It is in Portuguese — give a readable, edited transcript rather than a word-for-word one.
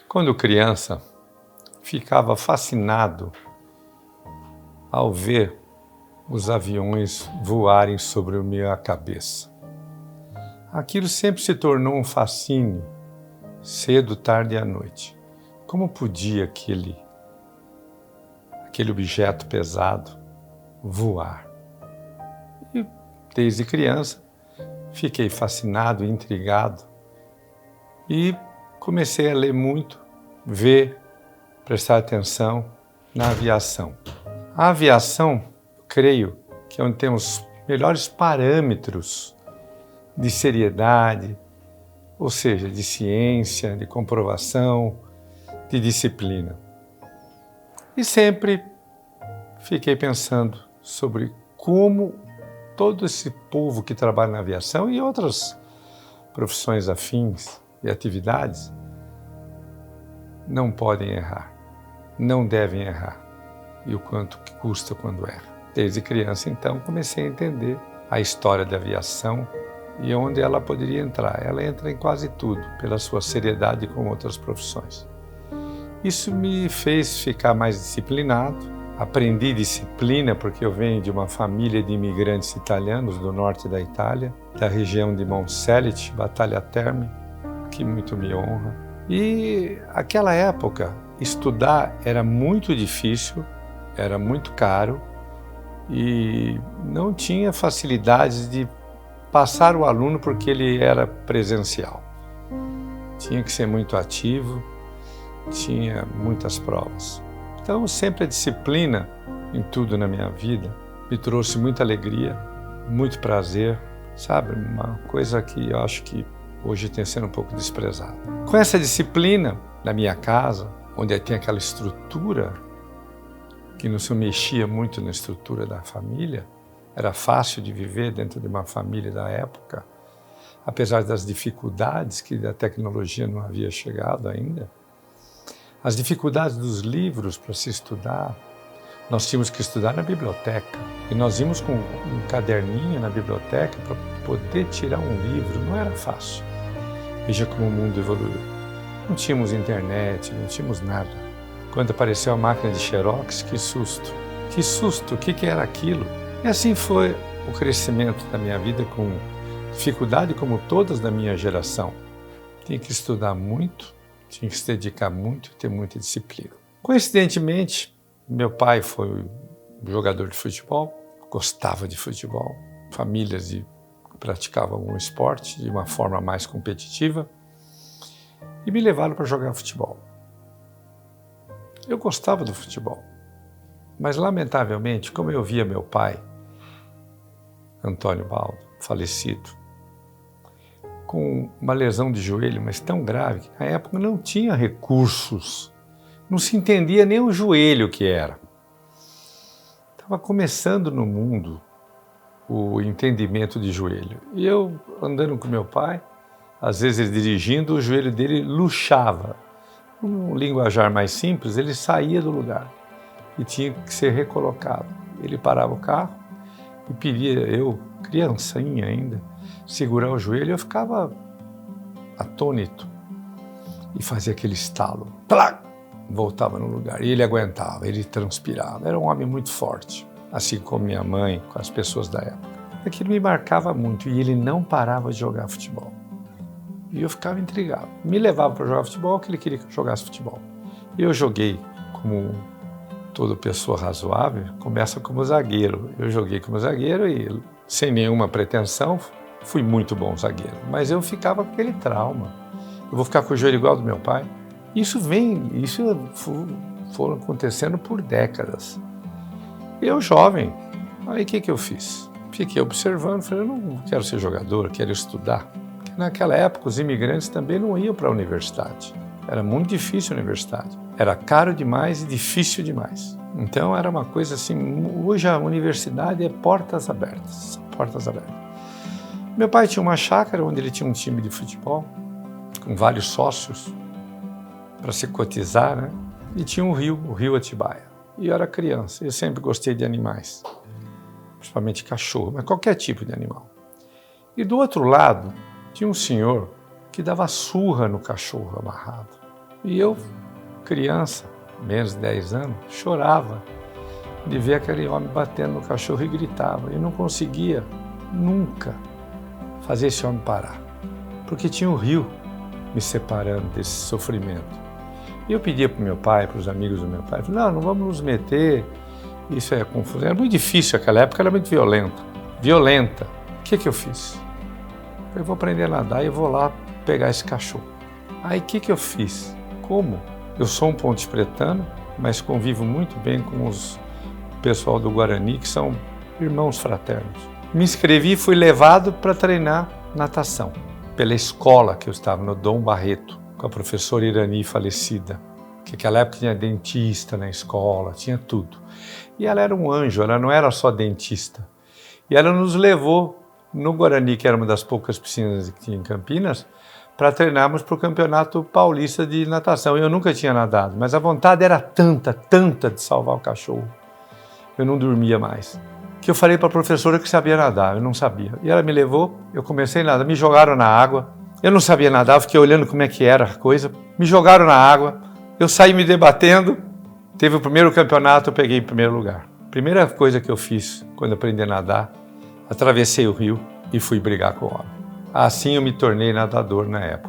Quando criança, ficava fascinado ao ver os aviões voarem sobre a minha cabeça. Aquilo sempre se tornou um fascínio, cedo, tarde e à noite. Como podia aquele objeto pesado voar? E desde criança fiquei fascinado, intrigado e comecei a ler muito, ver, prestar atenção na aviação. A aviação, eu creio, que é onde temos melhores parâmetros de seriedade, ou seja, de ciência, de comprovação, de disciplina. E sempre fiquei pensando sobre como todo esse povo que trabalha na aviação e outras profissões afins e atividades não podem errar, não devem errar, e o quanto que custa quando erra. Desde criança, então, comecei a entender a história da aviação e onde ela poderia entrar. Ela entra em quase tudo, pela sua seriedade com outras profissões. Isso me fez ficar mais disciplinado. Aprendi disciplina porque eu venho de uma família de imigrantes italianos do norte da Itália, da região de Monselice, Batalha Terme, que muito me honra. E aquela época, estudar era muito difícil, era muito caro e não tinha facilidades de passar o aluno porque ele era presencial. Tinha que ser muito ativo, tinha muitas provas. Então, sempre a disciplina em tudo na minha vida me trouxe muita alegria, muito prazer, sabe? Uma coisa que eu acho que hoje tem sido um pouco desprezada. Com essa disciplina, na minha casa, onde tem aquela estrutura que não se mexia muito na estrutura da família, era fácil de viver dentro de uma família da época, apesar das dificuldades que a tecnologia não havia chegado ainda. As dificuldades dos livros para se estudar, nós tínhamos que estudar na biblioteca. E nós íamos com um caderninho na biblioteca para poder tirar um livro, não era fácil. Veja como o mundo evoluiu. Não tínhamos internet, não tínhamos nada. Quando apareceu a máquina de Xerox, que susto! Que susto! O que era aquilo? E assim foi o crescimento da minha vida, com dificuldade como todas da minha geração. Tinha que estudar muito, tinha que se dedicar muito, ter muita disciplina. Coincidentemente, meu pai foi jogador de futebol, gostava de futebol, famílias praticavam um esporte de uma forma mais competitiva e me levaram para jogar futebol. Eu gostava do futebol, mas lamentavelmente, como eu via meu pai, Antônio Baldo, falecido, com uma lesão de joelho, mas tão grave que na época não tinha recursos, não se entendia nem o joelho que era. Estava começando no mundo o entendimento de joelho. E eu, andando com meu pai, às vezes ele dirigindo, o joelho dele luxava. Num linguajar mais simples, ele saía do lugar e tinha que ser recolocado. Ele parava o carro e pedia, eu, criancinha ainda, segurar o joelho. Eu ficava atônito e fazia aquele estalo. Plá! Voltava no lugar. E ele aguentava, ele transpirava. Era um homem muito forte, assim como minha mãe, com as pessoas da época. Aquilo me marcava muito e ele não parava de jogar futebol. E eu ficava intrigado. Me levava para jogar futebol, que ele queria que eu jogasse futebol. E eu joguei como toda pessoa razoável, começa como zagueiro. Eu joguei como zagueiro e, sem nenhuma pretensão, fui muito bom zagueiro. Mas eu ficava com aquele trauma. Eu vou ficar com o joelho igual do meu pai? Isso foram acontecendo por décadas. Eu jovem, aí o que eu fiz? Fiquei observando, falei, eu não quero ser jogador, eu quero estudar. Porque naquela época os imigrantes também não iam para a universidade. Era muito difícil a universidade. Era caro demais e difícil demais. Então era uma coisa assim, hoje a universidade é portas abertas, portas abertas. Meu pai tinha uma chácara onde ele tinha um time de futebol, com vários sócios, para se cotizar, né? E tinha o rio Atibaia. E eu era criança, eu sempre gostei de animais, principalmente cachorro, mas qualquer tipo de animal. E do outro lado, tinha um senhor que dava surra no cachorro amarrado. E eu, criança, menos de 10 anos, chorava de ver aquele homem batendo no cachorro e gritava. Eu não conseguia nunca fazer esse homem parar, porque tinha um rio me separando desse sofrimento. E eu pedia para o meu pai, para os amigos do meu pai, não vamos nos meter, isso é confusão. Era muito difícil, aquela época era muito violenta. O que eu fiz? Eu vou aprender a nadar e eu vou lá pegar esse cachorro. Aí o que eu fiz? Como? Eu sou um pontespretano, mas convivo muito bem com o pessoal do Guarani, que são irmãos fraternos. Me inscrevi e fui levado para treinar natação pela escola que eu estava, no Dom Barreto, com a professora Irani falecida, que naquela época tinha dentista na escola, tinha tudo. E ela era um anjo, ela não era só dentista. E ela nos levou no Guarani, que era uma das poucas piscinas que tinha em Campinas, para treinarmos para o Campeonato Paulista de Natação. Eu nunca tinha nadado, mas a vontade era tanta de salvar o cachorro. Eu não dormia mais. Que eu falei para a professora que sabia nadar, eu não sabia. E ela me levou, eu comecei a nadar, me jogaram na água. Eu não sabia nadar, eu fiquei olhando como é que era a coisa. Me jogaram na água, eu saí me debatendo. Teve o primeiro campeonato, eu peguei em primeiro lugar. Primeira coisa que eu fiz quando aprendi a nadar, atravessei o rio e fui brigar com o homem. Assim eu me tornei nadador na época.